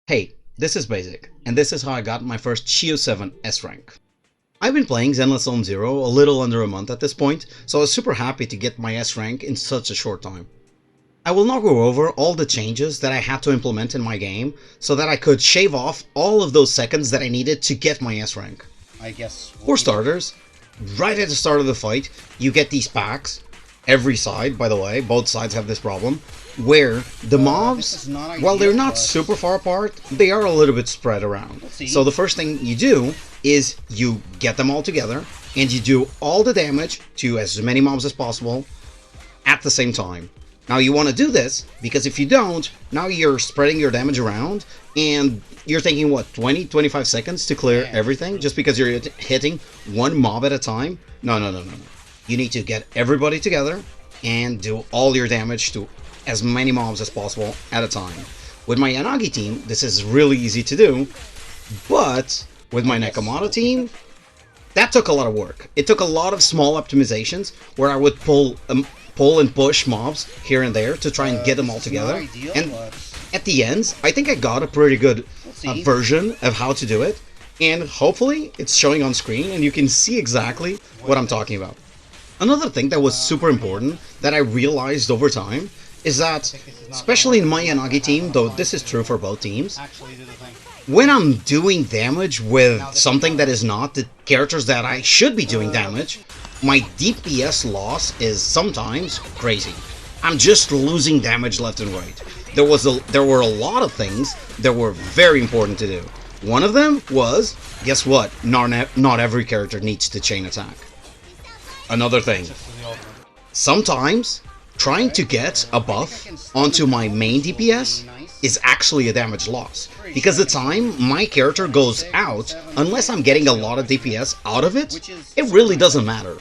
Hey, this is Basic, and this is how I got my first Shiyu 7 S rank. I've been playing Zenless Zone Zero a little under a month at this point, so I was super happy to get my S rank in such a short time. I will now go over all the changes that I had to implement in my game so that I could shave off all of those seconds that I needed to get my S rank. For starters, right at the start of the fight, you get these packs. Every side, by the way, both sides have this problem, where the mobs, while they're not super far apart, they are a little bit spread around. So the first thing you do is you get them all together, and you do all the damage to as many mobs as possible at the same time. Now you want to do this, because if you don't, now you're spreading your damage around, and you're taking, what, 20-25 seconds to clear everything, just because you're hitting one mob at a time? No. You need to get everybody together and do all your damage to as many mobs as possible at a time. With my Yanagi team, this is really easy to do, but with my Nekomato team, that took a lot of work. It took a lot of small optimizations where I would pull and push mobs here and there to try and get them all together. And at the end, I think I got a pretty good version of how to do it, and hopefully it's showing on screen and you can see exactly what I'm talking about. Another thing that was super important that I realized over time is that, especially in my Yanagi team, though this is true for both teams, when I'm doing damage with something that is not the characters that I should be doing damage, my DPS loss is sometimes crazy. I'm just losing damage left and right. There were a lot of things that were very important to do. One of them was, guess what? Not every character needs to chain attack. Another thing, sometimes trying to get a buff onto my main DPS is actually a damage loss, because the time my character goes out, unless I'm getting a lot of DPS out of it, it really doesn't matter.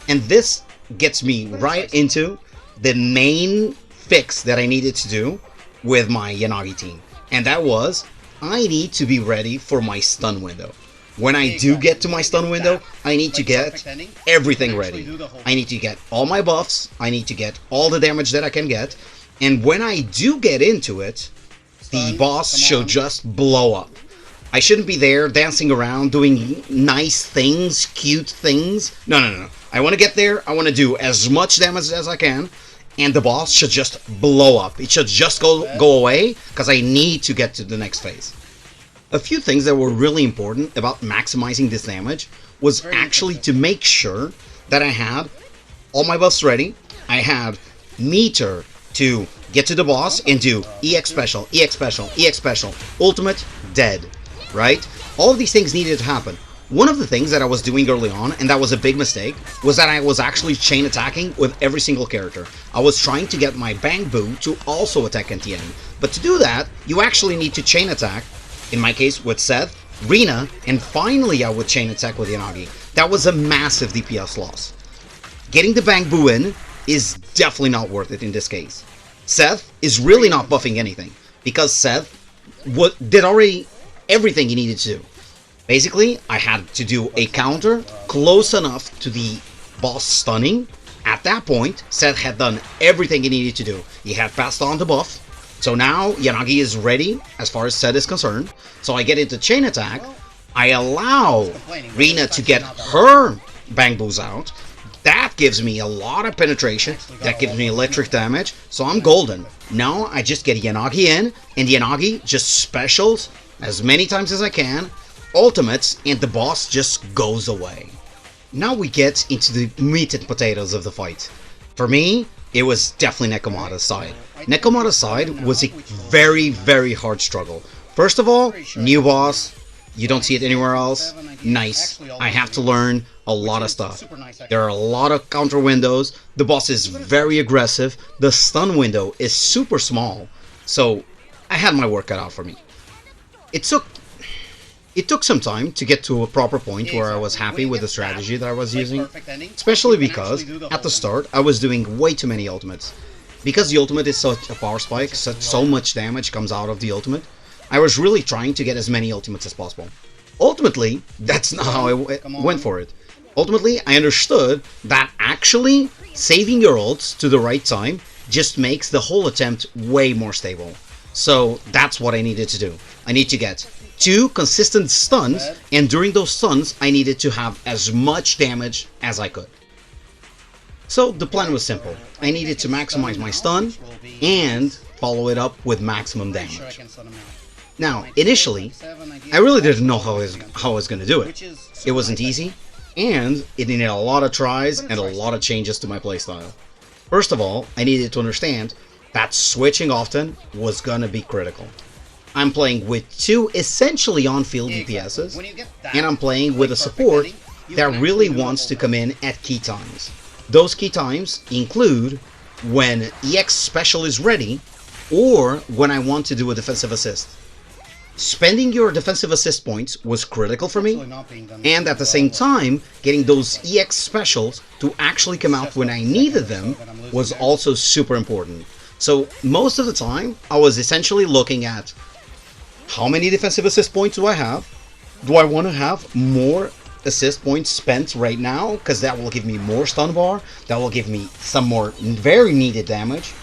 And this gets me right into the main fix that I needed to do with my Yanagi team, and that was, I need to be ready for my stun window. When I do get to my stun window, I need to get everything ready. I need to get all my buffs, I need to get all the damage that I can get, and when I do get into it, the boss should just blow up. I shouldn't be there dancing around, doing nice things, cute things. No. I want to get there, I want to do as much damage as I can, and the boss should just blow up. It should just go away, because I need to get to the next phase. A few things that were really important about maximizing this damage was actually to make sure that I had all my buffs ready. I had meter to get to the boss and do EX special, EX special, EX special, ultimate, dead, right? All of these things needed to happen. One of the things that I was doing early on, and that was a big mistake, was that I was actually chain attacking with every single character. I was trying to get my Bang Boo to also attack at the end. But to do that, you actually need to chain attack. In my case, with Seth, Rina, and finally I would chain attack with Yanagi. That was a massive DPS loss. Getting the Bang Boo in is definitely not worth it in this case. Seth is really not buffing anything, because Seth did already everything he needed to do. Basically, I had to do a counter close enough to the boss stunning. At that point, Seth had done everything he needed to do. He had passed on the buff. So now Yanagi is ready as far as Seth is concerned. So I get into chain attack. I allow Rina to get her Bang Boos out. That gives me a lot of penetration. That gives me electric damage. So I'm golden. Now I just get Yanagi in, and Yanagi just specials as many times as I can, ultimates, and the boss just goes away. Now we get into the meat and potatoes of the fight. For me, it was definitely Nekomato's side. Nekomato's side was a very, very hard struggle. First of all, new boss, you don't see it anywhere else. Nice. I have to learn a lot of stuff. There are a lot of counter windows. The boss is very aggressive. The stun window is super small. So I had my work cut out for me. It took some time to get to a proper point where I was happy with the strategy that I was using, especially because, at the start, I was doing way too many ultimates. Because the ultimate is such a power spike, so much damage comes out of the ultimate, I was really trying to get as many ultimates as possible. Ultimately, that's not how I went for it. Ultimately, I understood that actually saving your ults to the right time just makes the whole attempt way more stable. So that's what I needed to do. I need to get 2 consistent stuns, and during those stuns, I needed to have as much damage as I could. So the plan was simple. I needed to maximize my stun and follow it up with maximum damage. Now, initially, I really didn't know how I was going to do it. It wasn't easy, and it needed a lot of tries and a lot of changes to my playstyle. First of all, I needed to understand that switching often was going to be critical. I'm playing with 2 essentially on-field DPSs, and I'm playing with a support that really wants to come in at key times. Those key times include when EX Special is ready, or when I want to do a defensive assist. Spending your defensive assist points was critical for me, and at the same time, getting those EX Specials to actually come out when I needed them was also super important. So most of the time, I was essentially looking at how many defensive assist points do I have? Do I want to have more assist points spent right now? Because that will give me more stun bar, that will give me some more very needed damage.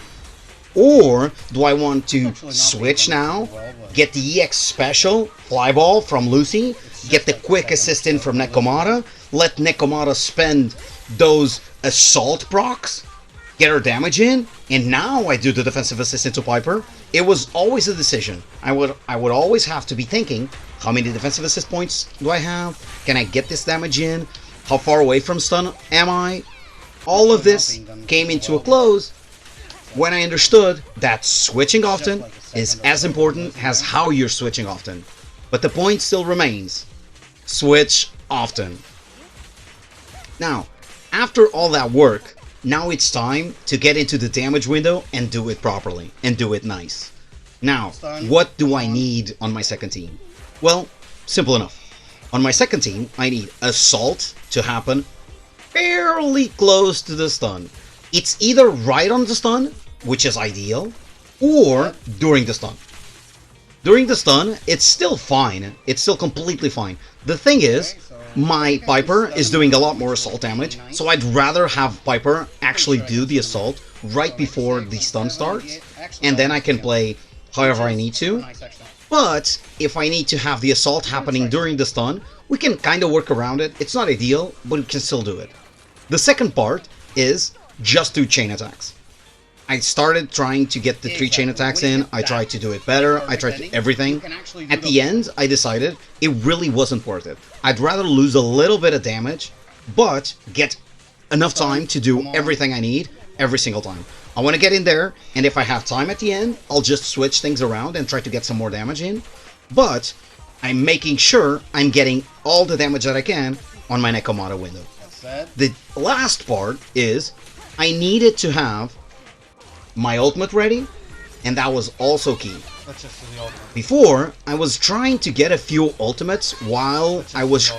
Or do I want to switch now, get the EX Special, Flyball from Lucy, get the quick assist in from Nekomata, let Nekomata spend those assault procs, get her damage in, and now I do the defensive assist into Piper? It was always a decision. I would always have to be thinking, how many defensive assist points do I have? Can I get this damage in? How far away from stun am I? All of this came into a close when I understood that switching often is as important as how you're switching often. But the point still remains. Switch often. Now, after all that work, now it's time to get into the damage window and do it properly, and do it nice. Now, what do I need on my second team? Well, simple enough. On my second team, I need Assault to happen fairly close to the stun. It's either right on the stun, which is ideal, or during the stun. During the stun, it's still fine. It's still completely fine. The thing is, my Piper is doing a lot more assault damage, so I'd rather have Piper actually do the assault right before the stun starts, and then I can play however I need to. But if I need to have the assault happening during the stun, we can kind of work around it. It's not ideal, but we can still do it. The second part is just do chain attacks. I started trying to get the 3 chain attacks in, I tried to do it better, I tried to everything. At the end, I decided it really wasn't worth it. I'd rather lose a little bit of damage, but get enough time to do everything I need every single time. I want to get in there, and if I have time at the end, I'll just switch things around and try to get some more damage in. But I'm making sure I'm getting all the damage that I can on my Nekomata window. The last part is I needed to have my ultimate ready, and that was also key. Before, I was trying to get a few ultimates while I was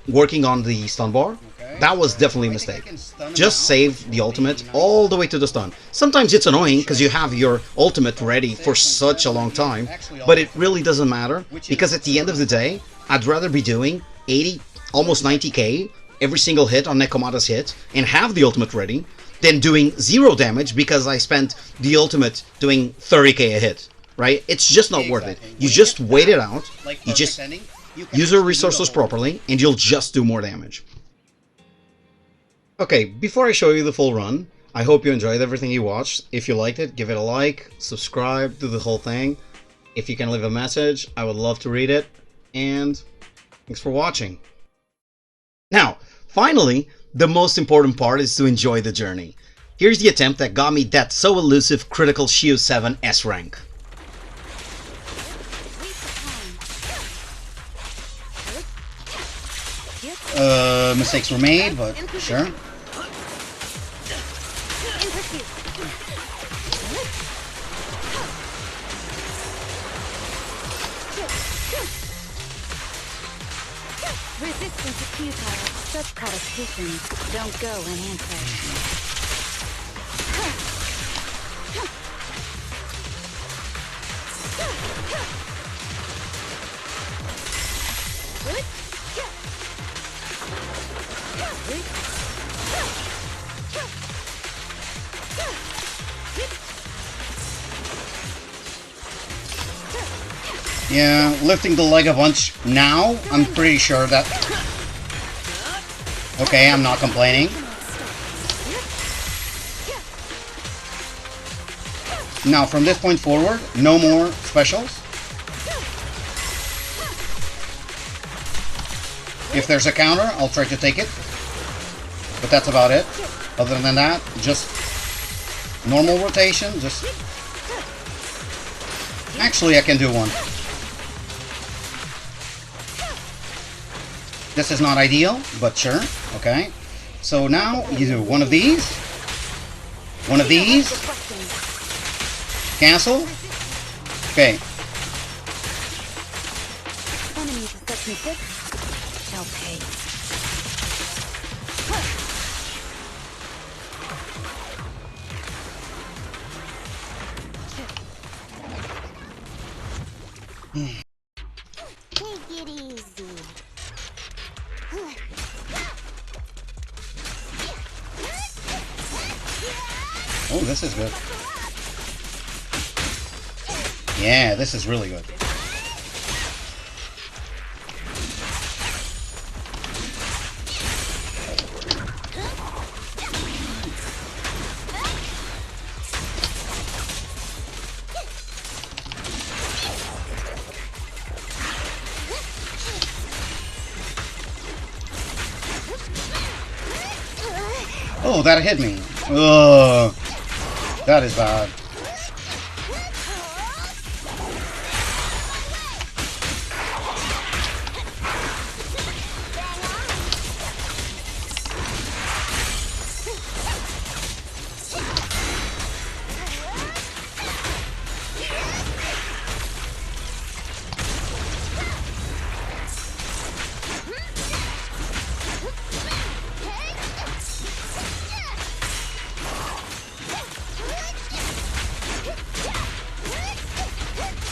working on the stun bar. That was definitely a mistake. Just save the ultimate all the way to the stun. Sometimes it's annoying because you have your ultimate ready for such a long time, but it really doesn't matter, because at the end of the day, I'd rather be doing 80, almost 90k every single hit on Nekomata's hit and have the ultimate ready, than doing 0 damage because I spent the ultimate doing 30k a hit, right? It's just not worth it. You just wait it out, you just use your resources properly, and you'll just do more damage. Okay, before I show you the full run, I hope you enjoyed everything you watched. If you liked it, give it a like, subscribe, do the whole thing. If you can leave a message, I would love to read it, and thanks for watching. Now, finally, the most important part is to enjoy the journey. Here's the attempt that got me that so elusive critical Shiyu 7 S rank. Mistakes were made, but sure. Resistance is futile. Such protestations don't go unanswered. Yeah, lifting the leg a bunch now, I'm pretty sure that... Okay, I'm not complaining. Now, from this point forward, no more specials. If there's a counter, I'll try to take it. But that's about it. Other than that, just normal rotation, just... Actually, I can do one. This is not ideal, but sure. Okay. So now you do one of these. One of these. Cancel. Okay. Enemies of section 6 shall pay. Take it easy. Oh, this is good. Yeah, this is really good. Oh, that hit me. Ugh. That is bad.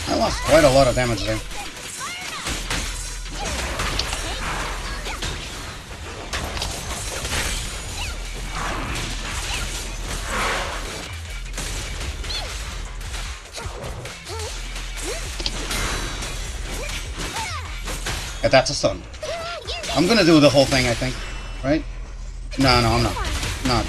I lost quite a lot of damage there. And that's a stun. I'm gonna do the whole thing, I think. Right? No, I'm not. Not.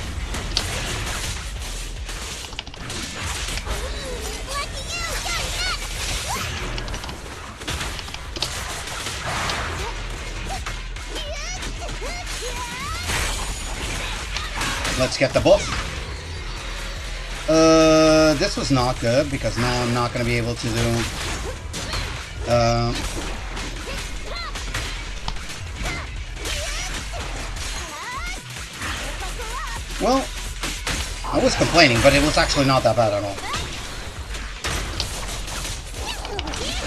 Let's get the buff. This was not good because now I'm not going to be able to do... Well, I was complaining, but it was actually not that bad at all.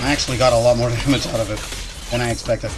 I actually got a lot more damage out of it than I expected.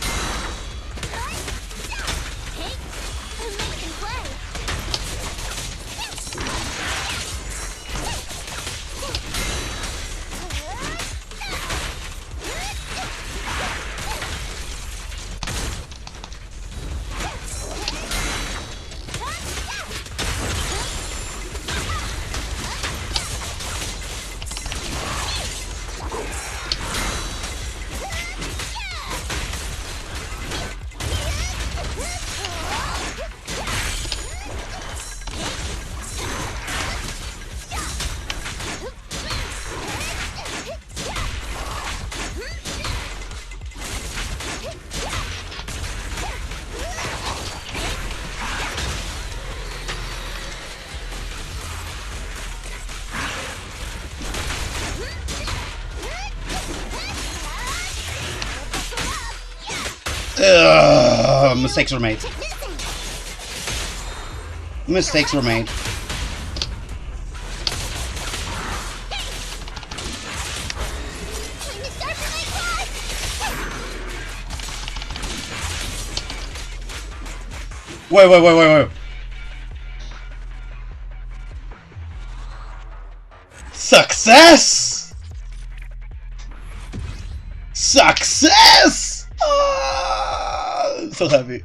Mistakes were made. Mistakes were made. Wait. Success! Success! I'm so happy.